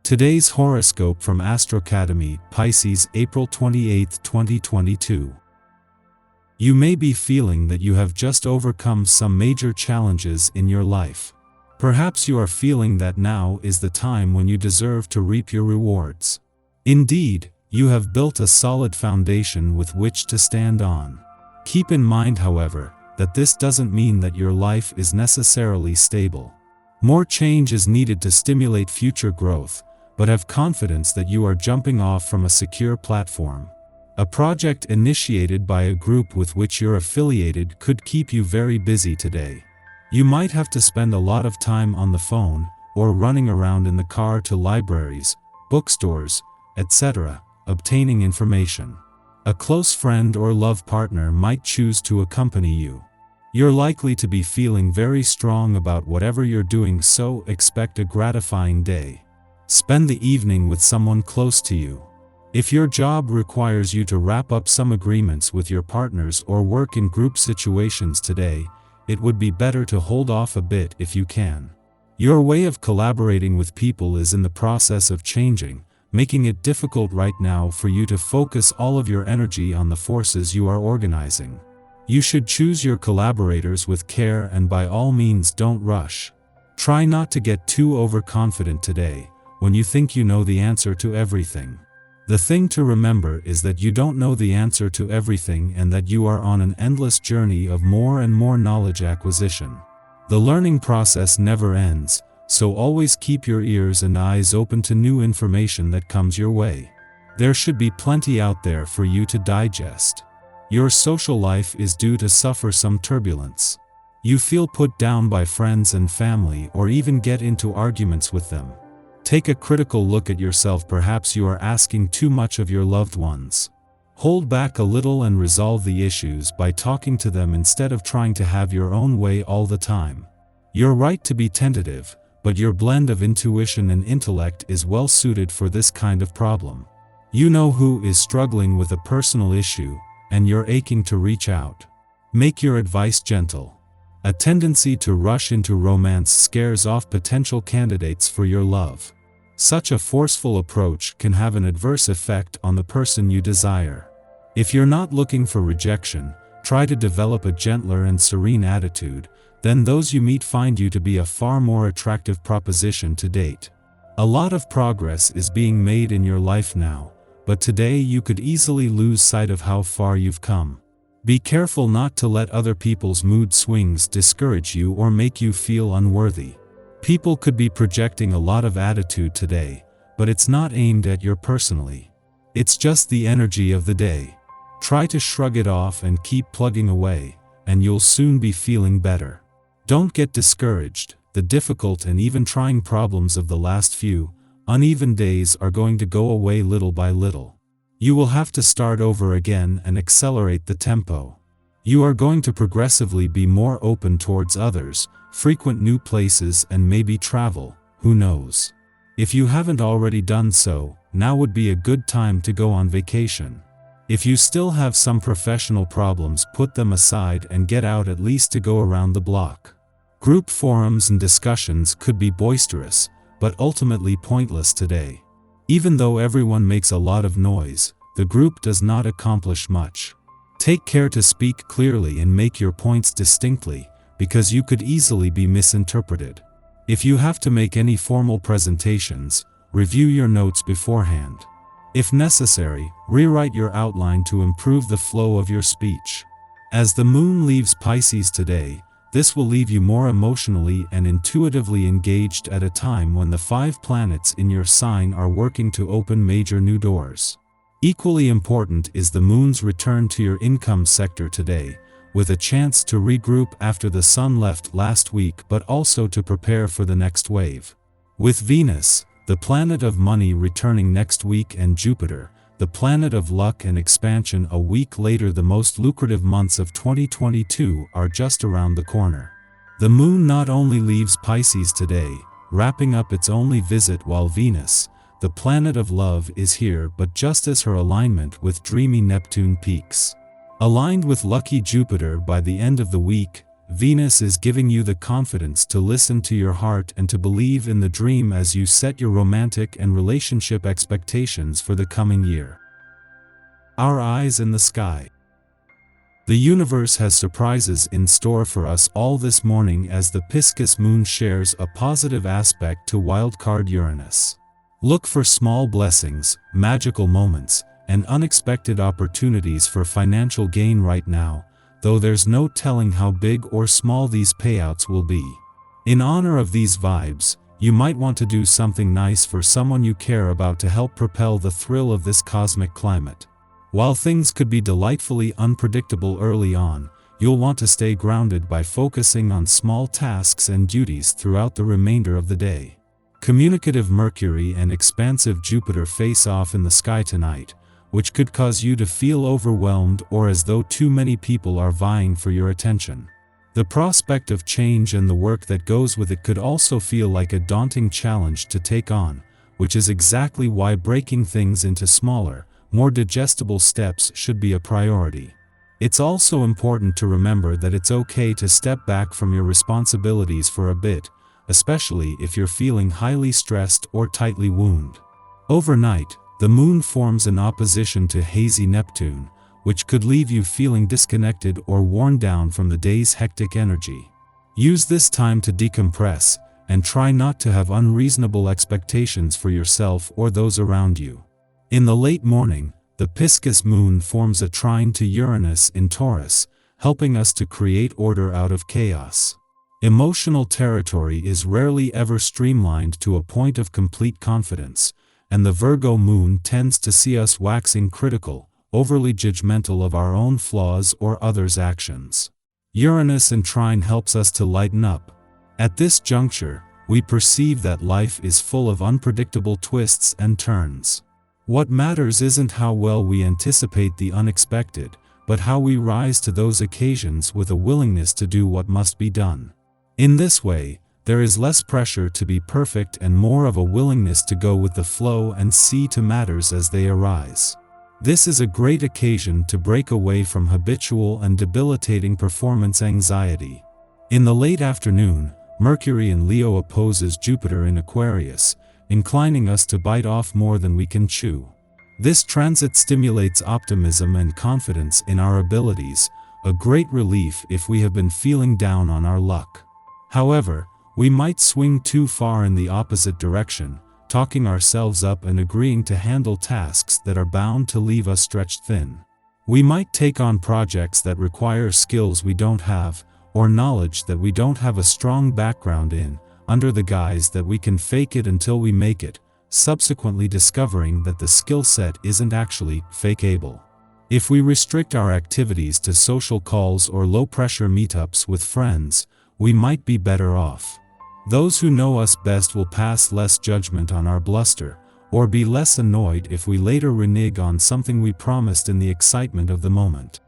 Today's horoscope from Astrocademy, Pisces, April 28, 2022. You may be feeling that you have just overcome some major challenges in your life. Perhaps you are feeling that now is the time when you deserve to reap your rewards. Indeed, you have built a solid foundation with which to stand on. Keep in mind, however, that this doesn't mean that your life is necessarily stable. More change is needed to stimulate future growth, but have confidence that you are jumping off from a secure platform. A project initiated by a group with which you're affiliated could keep you very busy today. You might have to spend a lot of time on the phone, or running around in the car to libraries, bookstores, etc., obtaining information. A close friend or love partner might choose to accompany you. You're likely to be feeling very strong about whatever you're doing, so expect a gratifying day. Spend the evening with someone close to you. If your job requires you to wrap up some agreements with your partners or work in group situations today, it would be better to hold off a bit if you can. Your way of collaborating with people is in the process of changing, making it difficult right now for you to focus all of your energy on the forces you are organizing. You should choose your collaborators with care and by all means don't rush. Try not to get too overconfident today, when you think you know the answer to everything. The thing to remember is that you don't know the answer to everything and that you are on an endless journey of more and more knowledge acquisition. The learning process never ends, so always keep your ears and eyes open to new information that comes your way. There should be plenty out there for you to digest. Your social life is due to suffer some turbulence. You feel put down by friends and family or even get into arguments with them. Take a critical look at yourself. Perhaps you are asking too much of your loved ones. Hold back a little and resolve the issues by talking to them instead of trying to have your own way all the time. You're right to be tentative, but your blend of intuition and intellect is well suited for this kind of problem. You know who is struggling with a personal issue, and you're aching to reach out. Make your advice gentle. A tendency to rush into romance scares off potential candidates for your love. Such a forceful approach can have an adverse effect on the person you desire. If you're not looking for rejection, try to develop a gentler and serene attitude, then those you meet find you to be a far more attractive proposition to date. A lot of progress is being made in your life now, but today you could easily lose sight of how far you've come. Be careful not to let other people's mood swings discourage you or make you feel unworthy. People could be projecting a lot of attitude today, but it's not aimed at you personally. It's just the energy of the day. Try to shrug it off and keep plugging away, and you'll soon be feeling better. Don't get discouraged. The difficult and even trying problems of the last few uneven days are going to go away little by little. You will have to start over again and accelerate the tempo. You are going to progressively be more open towards others, frequent new places and maybe travel, who knows. If you haven't already done so, now would be a good time to go on vacation. If you still have some professional problems, put them aside and get out at least to go around the block. Group forums and discussions could be boisterous, but ultimately pointless today. Even though everyone makes a lot of noise, the group does not accomplish much. Take care to speak clearly and make your points distinctly, because you could easily be misinterpreted. If you have to make any formal presentations, review your notes beforehand. If necessary, rewrite your outline to improve the flow of your speech. As the moon leaves Pisces today, this will leave you more emotionally and intuitively engaged at a time when the 5 planets in your sign are working to open major new doors. Equally important is the moon's return to your income sector today, with a chance to regroup after the sun left last week but also to prepare for the next wave. With Venus, the planet of money, returning next week, and Jupiter, the planet of luck and expansion, a week later, the most lucrative months of 2022 are just around the corner. The moon not only leaves Pisces today, wrapping up its only visit, while Venus, the planet of love, is here, but just as her alignment with dreamy Neptune peaks. Aligned with lucky Jupiter by the end of the week, Venus is giving you the confidence to listen to your heart and to believe in the dream as you set your romantic and relationship expectations for the coming year. Our eyes in the sky. The universe has surprises in store for us all this morning as the Pisces moon shares a positive aspect to wildcard Uranus. Look for small blessings, magical moments, and unexpected opportunities for financial gain right now, though there's no telling how big or small these payouts will be. In honor of these vibes, you might want to do something nice for someone you care about to help propel the thrill of this cosmic climate. While things could be delightfully unpredictable early on, you'll want to stay grounded by focusing on small tasks and duties throughout the remainder of the day. Communicative Mercury and expansive Jupiter face off in the sky tonight, which could cause you to feel overwhelmed or as though too many people are vying for your attention. The prospect of change and the work that goes with it could also feel like a daunting challenge to take on, which is exactly why breaking things into smaller, more digestible steps should be a priority. It's also important to remember that it's okay to step back from your responsibilities for a bit, especially if you're feeling highly stressed or tightly wound. Overnight, the moon forms an opposition to hazy Neptune, which could leave you feeling disconnected or worn down from the day's hectic energy. Use this time to decompress, and try not to have unreasonable expectations for yourself or those around you. In the late morning, the Pisces moon forms a trine to Uranus in Taurus, helping us to create order out of chaos. Emotional territory is rarely ever streamlined to a point of complete confidence, and the Virgo moon tends to see us waxing critical, overly judgmental of our own flaws or others' actions. Uranus in trine helps us to lighten up. At this juncture, we perceive that life is full of unpredictable twists and turns. What matters isn't how well we anticipate the unexpected, but how we rise to those occasions with a willingness to do what must be done. In this way, there is less pressure to be perfect and more of a willingness to go with the flow and see to matters as they arise. This is a great occasion to break away from habitual and debilitating performance anxiety. In the late afternoon, Mercury in Leo opposes Jupiter in Aquarius, inclining us to bite off more than we can chew. This transit stimulates optimism and confidence in our abilities, a great relief if we have been feeling down on our luck. However, we might swing too far in the opposite direction, talking ourselves up and agreeing to handle tasks that are bound to leave us stretched thin. We might take on projects that require skills we don't have, or knowledge that we don't have a strong background in, under the guise that we can fake it until we make it, subsequently discovering that the skill set isn't actually fakeable. If we restrict our activities to social calls or low-pressure meetups with friends, we might be better off. Those who know us best will pass less judgment on our bluster, or be less annoyed if we later renege on something we promised in the excitement of the moment.